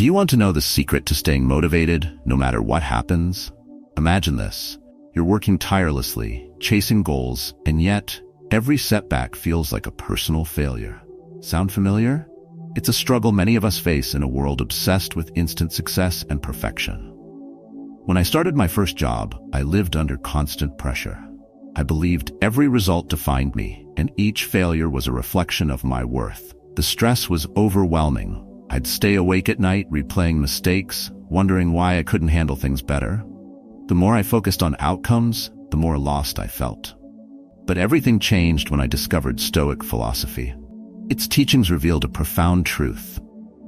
Do you want to know the secret to staying motivated no matter what happens? Imagine this. You're working tirelessly, chasing goals, and yet every setback feels like a personal failure. Sound familiar? It's a struggle many of us face in a world obsessed with instant success and perfection. When I started my first job, I lived under constant pressure. I believed every result defined me, and each failure was a reflection of my worth. The stress was overwhelming. I'd stay awake at night replaying mistakes, wondering why I couldn't handle things better. The more I focused on outcomes, the more lost I felt. But everything changed when I discovered Stoic philosophy. Its teachings revealed a profound truth.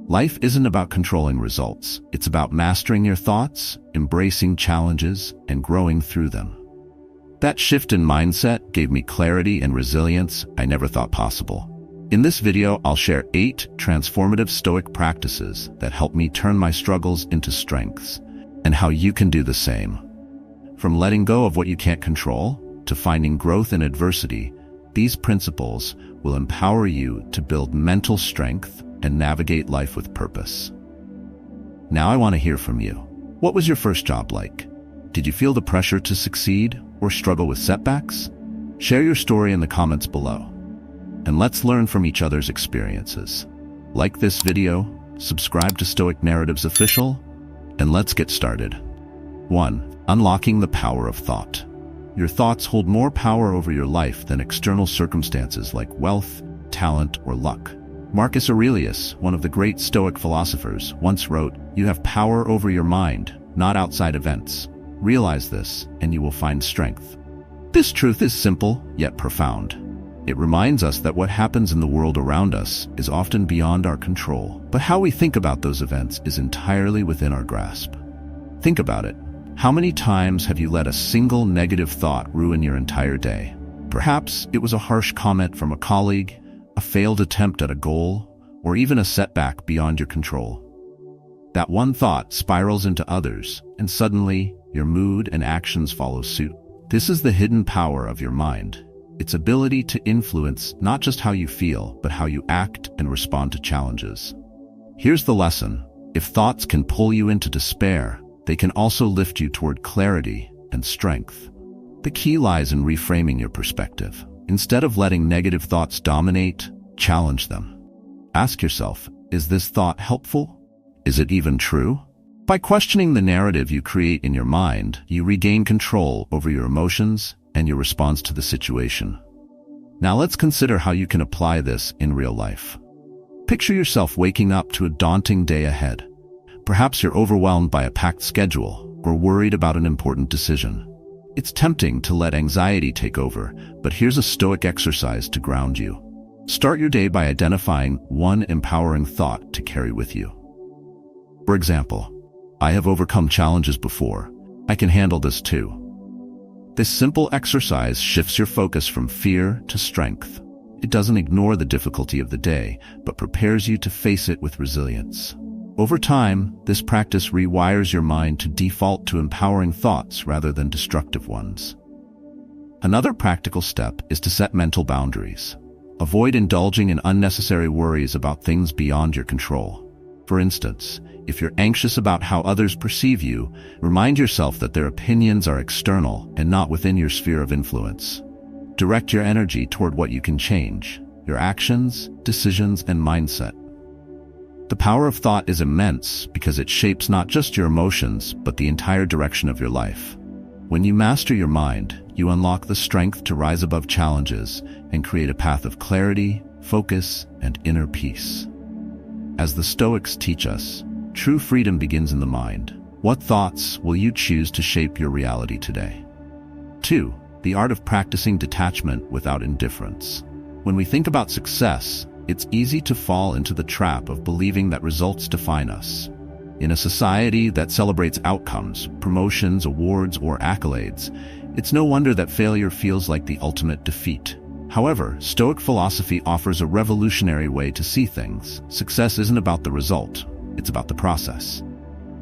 Life isn't about controlling results. It's about mastering your thoughts, embracing challenges, and growing through them. That shift in mindset gave me clarity and resilience I never thought possible. In this video, I'll share 8 transformative Stoic practices that help me turn my struggles into strengths, and how you can do the same. From letting go of what you can't control to finding growth in adversity, these principles will empower you to build mental strength and navigate life with purpose. Now I want to hear from you. What was your first job like? Did you feel the pressure to succeed or struggle with setbacks? Share your story in the comments below. And let's learn from each other's experiences. Like this video, subscribe to Stoic Narratives Official, and let's get started. 1. Unlocking the power of thought. Your thoughts hold more power over your life than external circumstances like wealth, talent, or luck. Marcus Aurelius, one of the great Stoic philosophers, once wrote, "You have power over your mind, not outside events. Realize this, and you will find strength." This truth is simple, yet profound. It reminds us that what happens in the world around us is often beyond our control, but how we think about those events is entirely within our grasp. Think about it. How many times have you let a single negative thought ruin your entire day? Perhaps it was a harsh comment from a colleague, a failed attempt at a goal, or even a setback beyond your control. That one thought spirals into others, and suddenly your mood and actions follow suit. This is the hidden power of your mind. Its ability to influence not just how you feel, but how you act and respond to challenges. Here's the lesson. If thoughts can pull you into despair, they can also lift you toward clarity and strength. The key lies in reframing your perspective. Instead of letting negative thoughts dominate, challenge them. Ask yourself, is this thought helpful? Is it even true? By questioning the narrative you create in your mind, you regain control over your emotions and your response to the situation. Now let's consider how you can apply this in real life. Picture yourself waking up to a daunting day ahead. Perhaps you're overwhelmed by a packed schedule or worried about an important decision. It's tempting to let anxiety take over, but here's a Stoic exercise to ground you. Start your day by identifying one empowering thought to carry with you. For example, I have overcome challenges before. I can handle this too. This simple exercise shifts your focus from fear to strength. It doesn't ignore the difficulty of the day, but prepares you to face it with resilience. Over time, this practice rewires your mind to default to empowering thoughts rather than destructive ones. Another practical step is to set mental boundaries. Avoid indulging in unnecessary worries about things beyond your control. For instance, if you're anxious about how others perceive you, remind yourself that their opinions are external and not within your sphere of influence. Direct your energy toward what you can change, your actions, decisions, and mindset. The power of thought is immense because it shapes not just your emotions, but the entire direction of your life. When you master your mind, you unlock the strength to rise above challenges and create a path of clarity, focus, and inner peace. As the Stoics teach us, true freedom begins in the mind. What thoughts will you choose to shape your reality today? 2. The art of practicing detachment without indifference. When we think about success, it's easy to fall into the trap of believing that results define us. In a society that celebrates outcomes, promotions, awards, or accolades, it's no wonder that failure feels like the ultimate defeat. However, Stoic philosophy offers a revolutionary way to see things. Success isn't about the result, it's about the process.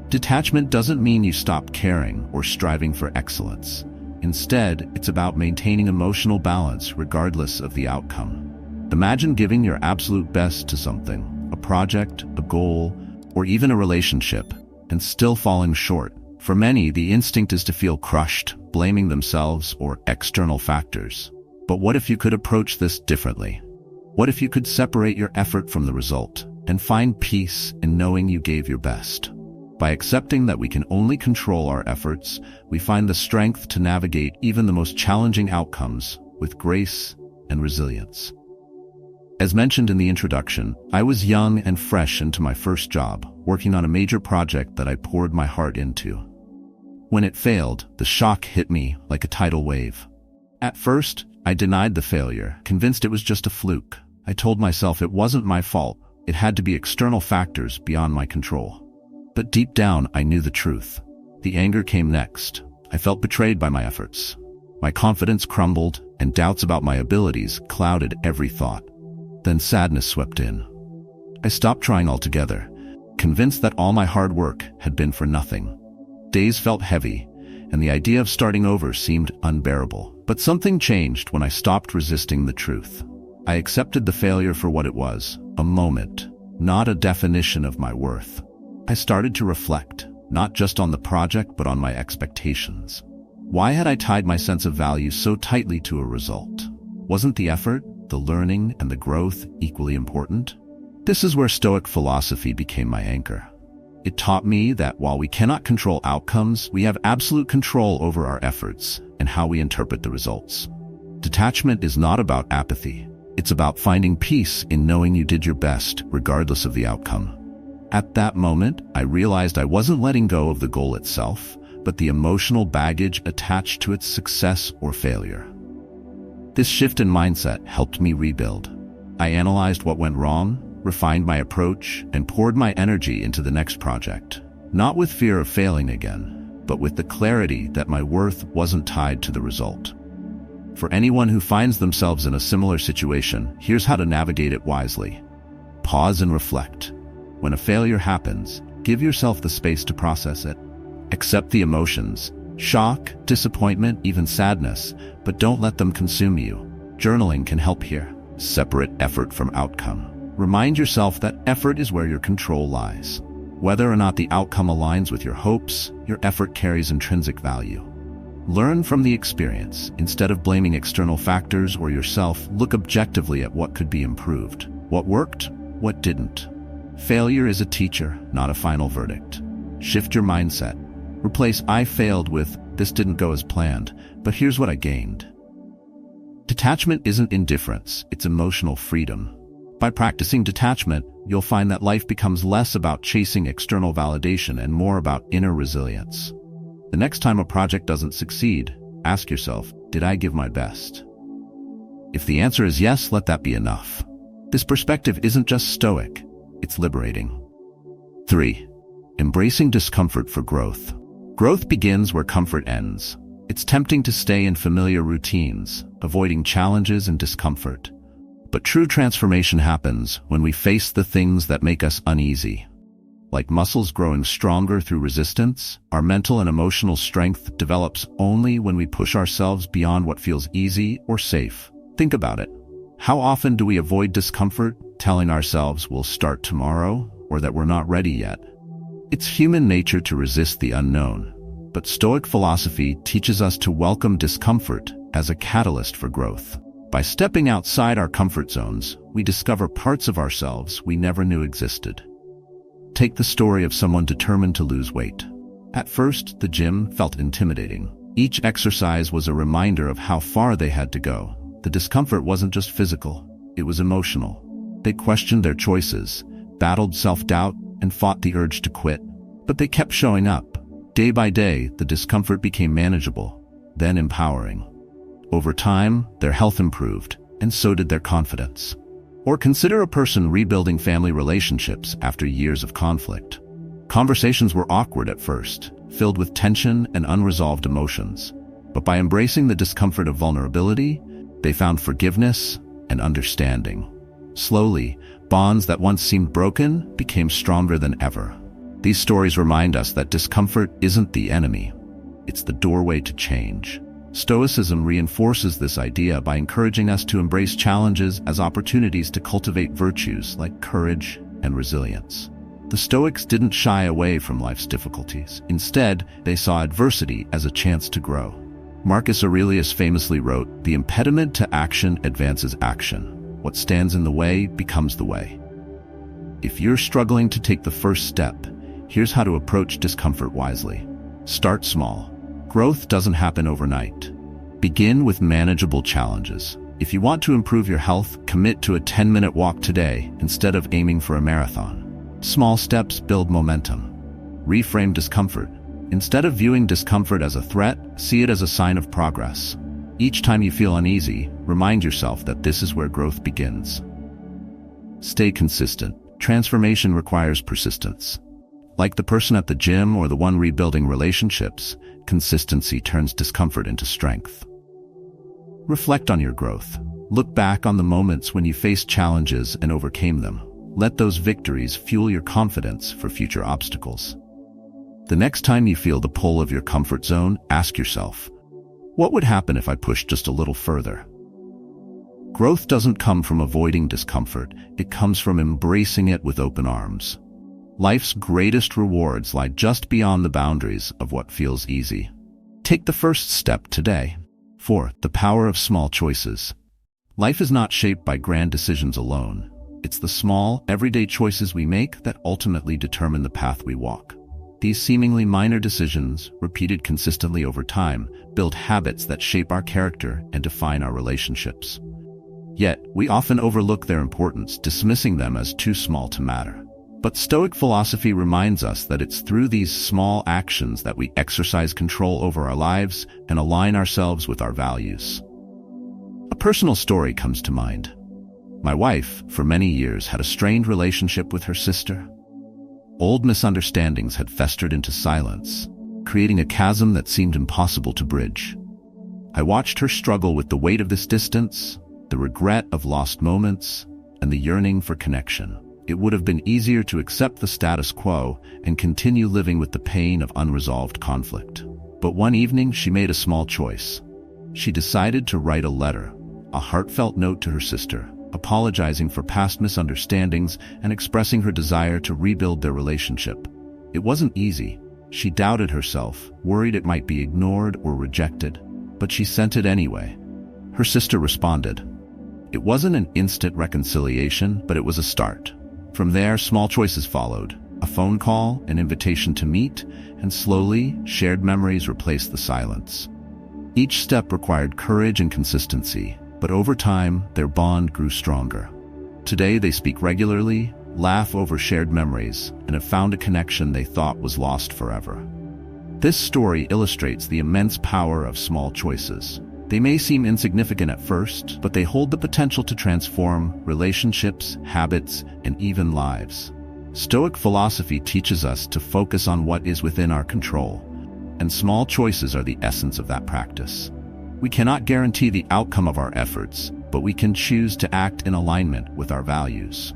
Detachment doesn't mean you stop caring or striving for excellence. Instead, it's about maintaining emotional balance regardless of the outcome. Imagine giving your absolute best to something, a project, a goal, or even a relationship, and still falling short. For many, the instinct is to feel crushed, blaming themselves or external factors. But what if you could approach this differently? What if you could separate your effort from the result and find peace in knowing you gave your best? By accepting that we can only control our efforts, we find the strength to navigate even the most challenging outcomes with grace and resilience. As mentioned in the introduction, I was young and fresh into my first job, working on a major project that I poured my heart into. When it failed, the shock hit me like a tidal wave. At first, I denied the failure, convinced it was just a fluke. I told myself it wasn't my fault, it had to be external factors beyond my control. But deep down, I knew the truth. The anger came next. I felt betrayed by my efforts. My confidence crumbled, and doubts about my abilities clouded every thought. Then sadness swept in. I stopped trying altogether, convinced that all my hard work had been for nothing. Days felt heavy, and the idea of starting over seemed unbearable. But something changed when I stopped resisting the truth. I accepted the failure for what it was, a moment, not a definition of my worth. I started to reflect, not just on the project but on my expectations. Why had I tied my sense of value so tightly to a result? Wasn't the effort, the learning, and the growth equally important? This is where Stoic philosophy became my anchor. It taught me that while we cannot control outcomes, we have absolute control over our efforts and how we interpret the results. Detachment is not about apathy. It's about finding peace in knowing you did your best, regardless of the outcome. At that moment, I realized I wasn't letting go of the goal itself, but the emotional baggage attached to its success or failure. This shift in mindset helped me rebuild. I analyzed what went wrong, refined my approach, and poured my energy into the next project, not with fear of failing again, but with the clarity that my worth wasn't tied to the result. For anyone who finds themselves in a similar situation, here's how to navigate it wisely. Pause and reflect. When a failure happens, give yourself the space to process it. Accept the emotions, shock, disappointment, even sadness, but don't let them consume you. Journaling can help here. Separate effort from outcome. Remind yourself that effort is where your control lies. Whether or not the outcome aligns with your hopes, your effort carries intrinsic value. Learn from the experience. Instead of blaming external factors or yourself, look objectively at what could be improved. What worked, what didn't. Failure is a teacher, not a final verdict. Shift your mindset. Replace "I failed" with "this didn't go as planned, but here's what I gained." Detachment isn't indifference, it's emotional freedom. By practicing detachment, you'll find that life becomes less about chasing external validation and more about inner resilience. The next time a project doesn't succeed, ask yourself, did I give my best? If the answer is yes, let that be enough. This perspective isn't just stoic, it's liberating. 3. Embracing discomfort for growth. Growth begins where comfort ends. It's tempting to stay in familiar routines, avoiding challenges and discomfort. But true transformation happens when we face the things that make us uneasy. Like muscles growing stronger through resistance, our mental and emotional strength develops only when we push ourselves beyond what feels easy or safe. Think about it. How often do we avoid discomfort, telling ourselves we'll start tomorrow or that we're not ready yet? It's human nature to resist the unknown, but Stoic philosophy teaches us to welcome discomfort as a catalyst for growth. By stepping outside our comfort zones, we discover parts of ourselves we never knew existed. Take the story of someone determined to lose weight. At first, the gym felt intimidating. Each exercise was a reminder of how far they had to go. The discomfort wasn't just physical, it was emotional. They questioned their choices, battled self-doubt, and fought the urge to quit. But they kept showing up. Day by day, the discomfort became manageable, then empowering. Over time, their health improved, and so did their confidence. Or consider a person rebuilding family relationships after years of conflict. Conversations were awkward at first, filled with tension and unresolved emotions. But by embracing the discomfort of vulnerability, they found forgiveness and understanding. Slowly, bonds that once seemed broken became stronger than ever. These stories remind us that discomfort isn't the enemy, it's the doorway to change. Stoicism reinforces this idea by encouraging us to embrace challenges as opportunities to cultivate virtues like courage and resilience. The Stoics didn't shy away from life's difficulties. Instead, they saw adversity as a chance to grow. Marcus Aurelius famously wrote, "The impediment to action advances action. What stands in the way becomes the way." If you're struggling to take the first step, here's how to approach discomfort wisely. Start small. Growth doesn't happen overnight. Begin with manageable challenges. If you want to improve your health, commit to a 10-minute walk today instead of aiming for a marathon. Small steps build momentum. Reframe discomfort. Instead of viewing discomfort as a threat, see it as a sign of progress. Each time you feel uneasy, remind yourself that this is where growth begins. Stay consistent. Transformation requires persistence. Like the person at the gym or the one rebuilding relationships, consistency turns discomfort into strength. Reflect on your growth. Look back on the moments when you faced challenges and overcame them. Let those victories fuel your confidence for future obstacles. The next time you feel the pull of your comfort zone, ask yourself, what would happen if I pushed just a little further? Growth doesn't come from avoiding discomfort, it comes from embracing it with open arms. Life's greatest rewards lie just beyond the boundaries of what feels easy. Take the first step today. 4. The power of small choices. Life is not shaped by grand decisions alone. It's the small, everyday choices we make that ultimately determine the path we walk. These seemingly minor decisions, repeated consistently over time, build habits that shape our character and define our relationships. Yet, we often overlook their importance, dismissing them as too small to matter. But Stoic philosophy reminds us that it's through these small actions that we exercise control over our lives and align ourselves with our values. A personal story comes to mind. My wife, for many years, had a strained relationship with her sister. Old misunderstandings had festered into silence, creating a chasm that seemed impossible to bridge. I watched her struggle with the weight of this distance, the regret of lost moments, and the yearning for connection. It would have been easier to accept the status quo and continue living with the pain of unresolved conflict. But one evening, she made a small choice. She decided to write a letter, a heartfelt note to her sister, apologizing for past misunderstandings and expressing her desire to rebuild their relationship. It wasn't easy. She doubted herself, worried it might be ignored or rejected, but she sent it anyway. Her sister responded. It wasn't an instant reconciliation, but it was a start. From there, small choices followed. A phone call, an invitation to meet, and slowly, shared memories replaced the silence. Each step required courage and consistency, but over time, their bond grew stronger. Today, they speak regularly, laugh over shared memories, and have found a connection they thought was lost forever. This story illustrates the immense power of small choices. They may seem insignificant at first, but they hold the potential to transform relationships, habits, and even lives. Stoic philosophy teaches us to focus on what is within our control, and small choices are the essence of that practice. We cannot guarantee the outcome of our efforts, but we can choose to act in alignment with our values.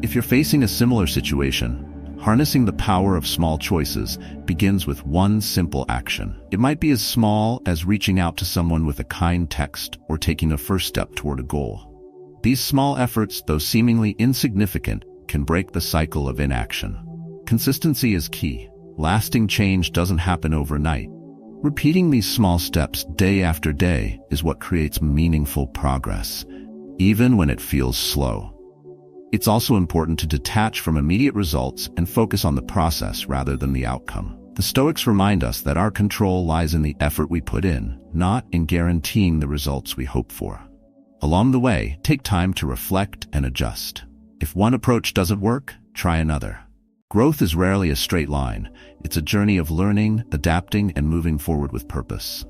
If you're facing a similar situation, harnessing the power of small choices begins with one simple action. It might be as small as reaching out to someone with a kind text or taking a first step toward a goal. These small efforts, though seemingly insignificant, can break the cycle of inaction. Consistency is key. Lasting change doesn't happen overnight. Repeating these small steps day after day is what creates meaningful progress, even when it feels slow. It's also important to detach from immediate results and focus on the process rather than the outcome. The Stoics remind us that our control lies in the effort we put in, not in guaranteeing the results we hope for. Along the way, take time to reflect and adjust. If one approach doesn't work, try another. Growth is rarely a straight line. It's a journey of learning, adapting, and moving forward with purpose.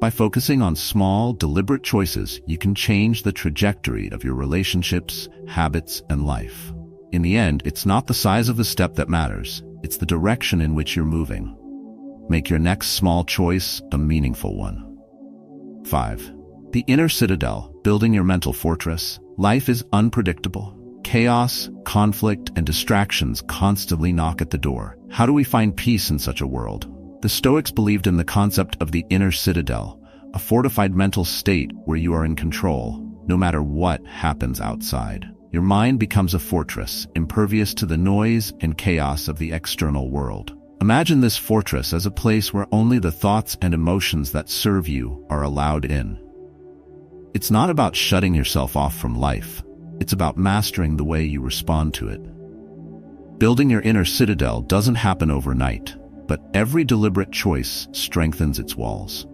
By focusing on small, deliberate choices, you can change the trajectory of your relationships, habits, and life. In the end, it's not the size of the step that matters, it's the direction in which you're moving. Make your next small choice a meaningful one. 5. The inner citadel, building your mental fortress. Life is unpredictable. Chaos, conflict, and distractions constantly knock at the door. How do we find peace in such a world? The Stoics believed in the concept of the inner citadel, a fortified mental state where you are in control, no matter what happens outside. Your mind becomes a fortress, impervious to the noise and chaos of the external world. Imagine this fortress as a place where only the thoughts and emotions that serve you are allowed in. It's not about shutting yourself off from life. It's about mastering the way you respond to it. Building your inner citadel doesn't happen overnight, but every deliberate choice strengthens its walls.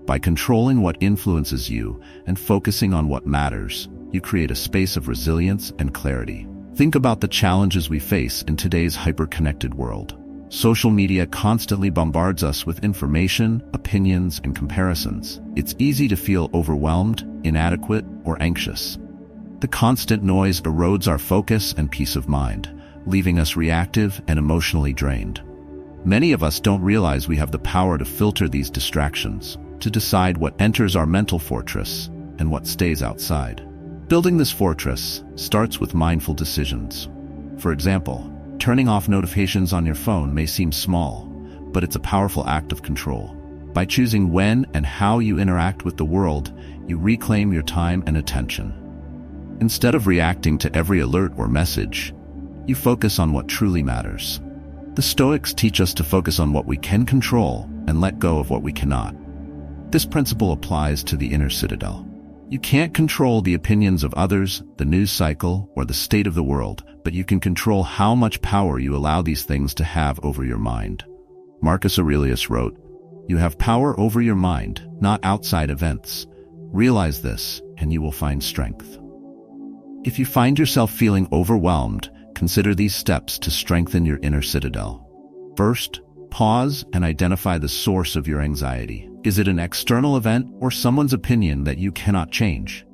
By controlling what influences you and focusing on what matters, you create a space of resilience and clarity. Think about the challenges we face in today's hyper-connected world. Social media constantly bombards us with information, opinions, and comparisons. It's easy to feel overwhelmed, inadequate, or anxious. The constant noise erodes our focus and peace of mind, leaving us reactive and emotionally drained. Many of us don't realize we have the power to filter these distractions, to decide what enters our mental fortress and what stays outside. Building this fortress starts with mindful decisions. For example, turning off notifications on your phone may seem small, but it's a powerful act of control. By choosing when and how you interact with the world, you reclaim your time and attention. Instead of reacting to every alert or message, you focus on what truly matters. The Stoics teach us to focus on what we can control and let go of what we cannot. This principle applies to the inner citadel. You can't control the opinions of others, the news cycle, or the state of the world, but you can control how much power you allow these things to have over your mind. Marcus Aurelius wrote, "You have power over your mind, not outside events. Realize this, and you will find strength." If you find yourself feeling overwhelmed, consider these steps to strengthen your inner citadel. First, pause and identify the source of your anxiety. Is it an external event or someone's opinion that you cannot change?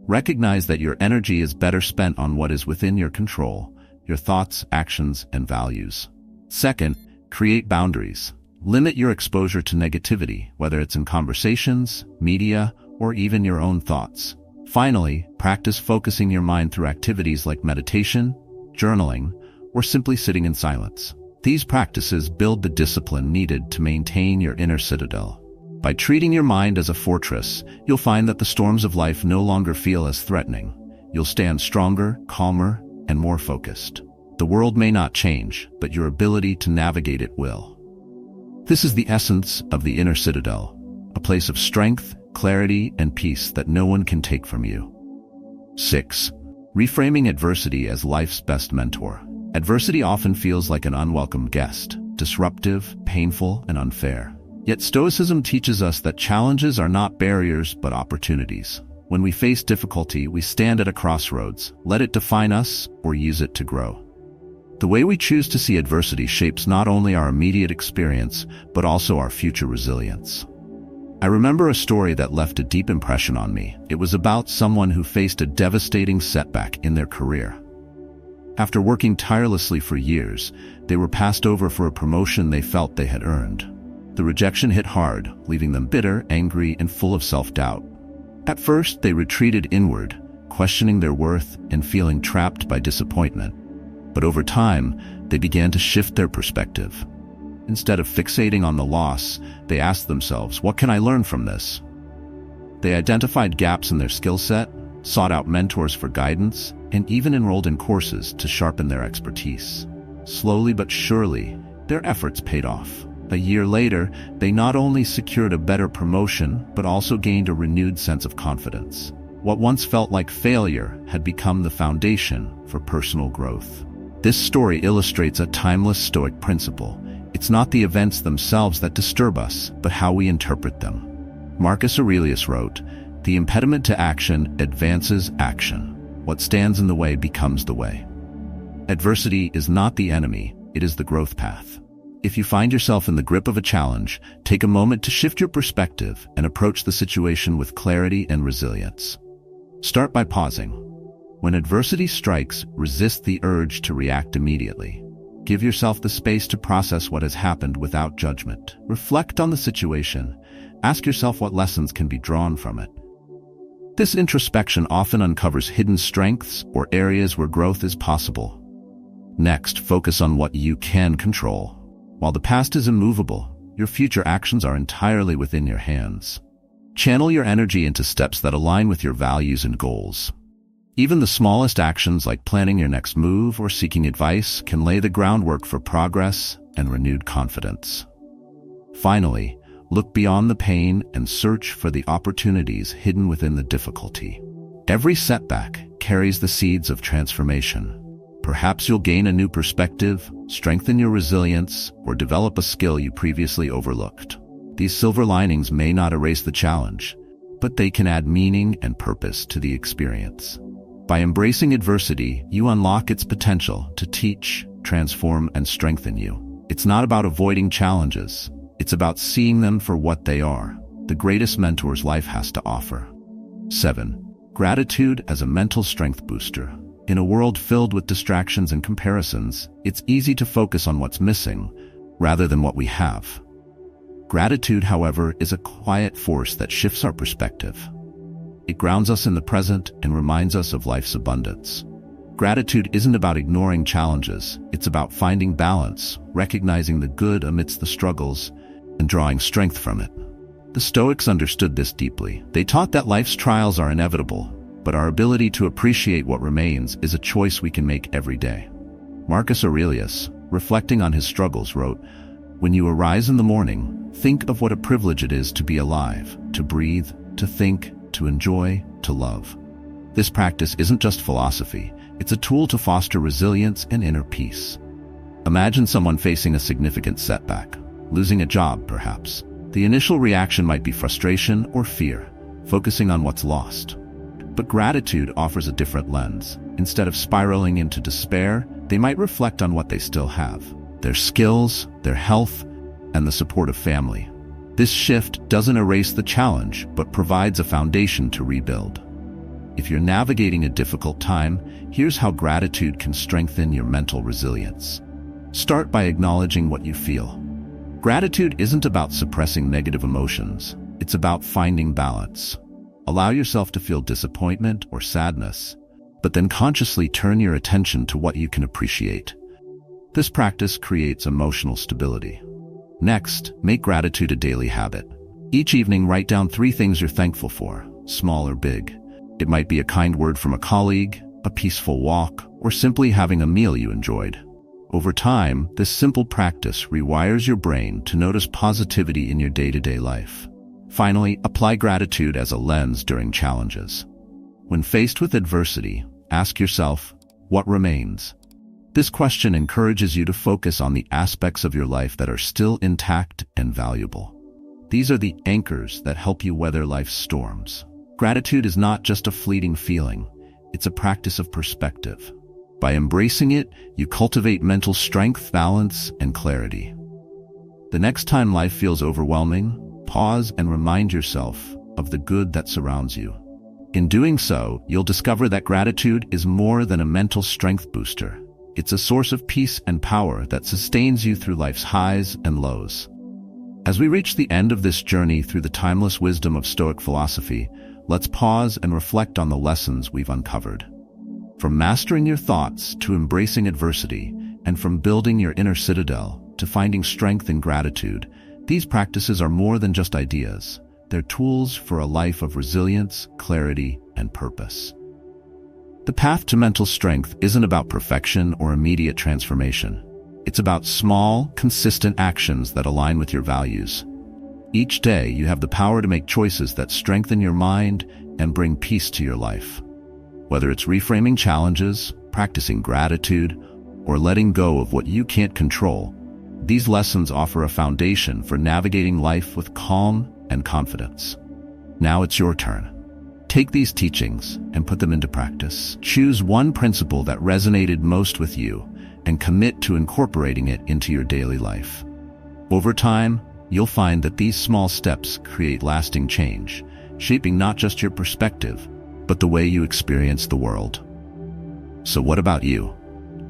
Recognize that your energy is better spent on what is within your control, your thoughts, actions, and values. Second, create boundaries. Limit your exposure to negativity, whether it's in conversations, media, or even your own thoughts. Finally, practice focusing your mind through activities like meditation, journaling, or simply sitting in silence. These practices build the discipline needed to maintain your inner citadel. By treating your mind as a fortress, you'll find that the storms of life no longer feel as threatening. You'll stand stronger, calmer, and more focused. The world may not change, but your ability to navigate it will. This is the essence of the inner citadel, a place of strength, clarity, and peace that no one can take from you. 6. Reframing adversity as life's best mentor. Adversity often feels like an unwelcome guest, disruptive, painful, and unfair. Yet Stoicism teaches us that challenges are not barriers but opportunities. When we face difficulty, we stand at a crossroads, let it define us or use it to grow. The way we choose to see adversity shapes not only our immediate experience, but also our future resilience. I remember a story that left a deep impression on me. It was about someone who faced a devastating setback in their career. After working tirelessly for years, they were passed over for a promotion they felt they had earned. The rejection hit hard, leaving them bitter, angry, and full of self-doubt. At first, they retreated inward, questioning their worth and feeling trapped by disappointment. But over time, they began to shift their perspective. Instead of fixating on the loss, they asked themselves, what can I learn from this? They identified gaps in their skill set, sought out mentors for guidance, and even enrolled in courses to sharpen their expertise. Slowly but surely, their efforts paid off. A year later, they not only secured a better promotion, but also gained a renewed sense of confidence. What once felt like failure had become the foundation for personal growth. This story illustrates a timeless Stoic principle. It's not the events themselves that disturb us, but how we interpret them. Marcus Aurelius wrote, "The impediment to action advances action. What stands in the way becomes the way." Adversity is not the enemy, it is the growth path. If you find yourself in the grip of a challenge, take a moment to shift your perspective and approach the situation with clarity and resilience. Start by pausing. When adversity strikes, resist the urge to react immediately. Give yourself the space to process what has happened without judgment. Reflect on the situation. Ask yourself what lessons can be drawn from it. This introspection often uncovers hidden strengths or areas where growth is possible. Next, focus on what you can control. While the past is immovable, your future actions are entirely within your hands. Channel your energy into steps that align with your values and goals. Even the smallest actions like planning your next move or seeking advice can lay the groundwork for progress and renewed confidence. Finally, look beyond the pain and search for the opportunities hidden within the difficulty. Every setback carries the seeds of transformation. Perhaps you'll gain a new perspective, strengthen your resilience, or develop a skill you previously overlooked. These silver linings may not erase the challenge, but they can add meaning and purpose to the experience. By embracing adversity, you unlock its potential to teach, transform, and strengthen you. It's not about avoiding challenges. It's about seeing them for what they are, the greatest mentors life has to offer. 7. Gratitude as a mental strength booster. In a world filled with distractions and comparisons, it's easy to focus on what's missing rather than what we have. Gratitude, however, is a quiet force that shifts our perspective. It grounds us in the present and reminds us of life's abundance. Gratitude isn't about ignoring challenges, it's about finding balance, recognizing the good amidst the struggles, and drawing strength from it. The Stoics understood this deeply. They taught that life's trials are inevitable, but our ability to appreciate what remains is a choice we can make every day. Marcus Aurelius, reflecting on his struggles, wrote, "When you arise in the morning, think of what a privilege it is to be alive, to breathe, to think, to enjoy, to love." This practice isn't just philosophy, it's a tool to foster resilience and inner peace. Imagine someone facing a significant setback, losing a job perhaps. The initial reaction might be frustration or fear, focusing on what's lost. But gratitude offers a different lens. Instead of spiraling into despair, they might reflect on what they still have: their skills, their health, and the support of family. This shift doesn't erase the challenge, but provides a foundation to rebuild. If you're navigating a difficult time, here's how gratitude can strengthen your mental resilience. Start by acknowledging what you feel. Gratitude isn't about suppressing negative emotions. It's about finding balance. Allow yourself to feel disappointment or sadness, but then consciously turn your attention to what you can appreciate. This practice creates emotional stability. Next, make gratitude a daily habit. Each evening, write down 3 things you're thankful for, small or big. It might be a kind word from a colleague, a peaceful walk, or simply having a meal you enjoyed. Over time, this simple practice rewires your brain to notice positivity in your day-to-day life. Finally, apply gratitude as a lens during challenges. When faced with adversity, ask yourself, what remains? This question encourages you to focus on the aspects of your life that are still intact and valuable. These are the anchors that help you weather life's storms. Gratitude is not just a fleeting feeling, it's a practice of perspective. By embracing it, you cultivate mental strength, balance, and clarity. The next time life feels overwhelming, pause and remind yourself of the good that surrounds you. In doing so, you'll discover that gratitude is more than a mental strength booster. It's a source of peace and power that sustains you through life's highs and lows. As we reach the end of this journey through the timeless wisdom of Stoic philosophy, let's pause and reflect on the lessons we've uncovered. From mastering your thoughts to embracing adversity, and from building your inner citadel to finding strength in gratitude, these practices are more than just ideas. They're tools for a life of resilience, clarity, and purpose. The path to mental strength isn't about perfection or immediate transformation. It's about small, consistent actions that align with your values. Each day, you have the power to make choices that strengthen your mind and bring peace to your life. Whether it's reframing challenges, practicing gratitude, or letting go of what you can't control, these lessons offer a foundation for navigating life with calm and confidence. Now it's your turn. Take these teachings and put them into practice. Choose one principle that resonated most with you and commit to incorporating it into your daily life. Over time, you'll find that these small steps create lasting change, shaping not just your perspective, but the way you experience the world. So what about you?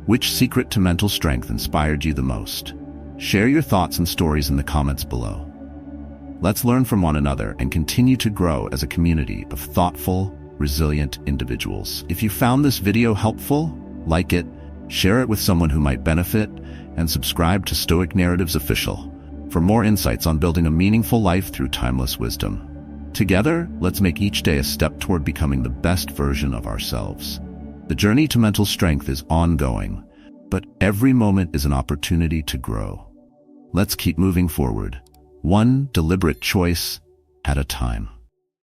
Which secret to mental strength inspired you the most? Share your thoughts and stories in the comments below. Let's learn from one another and continue to grow as a community of thoughtful, resilient individuals. If you found this video helpful, like it, share it with someone who might benefit, and subscribe to Stoic Narratives Official for more insights on building a meaningful life through timeless wisdom. Together, let's make each day a step toward becoming the best version of ourselves. The journey to mental strength is ongoing, but every moment is an opportunity to grow. Let's keep moving forward, one deliberate choice at a time.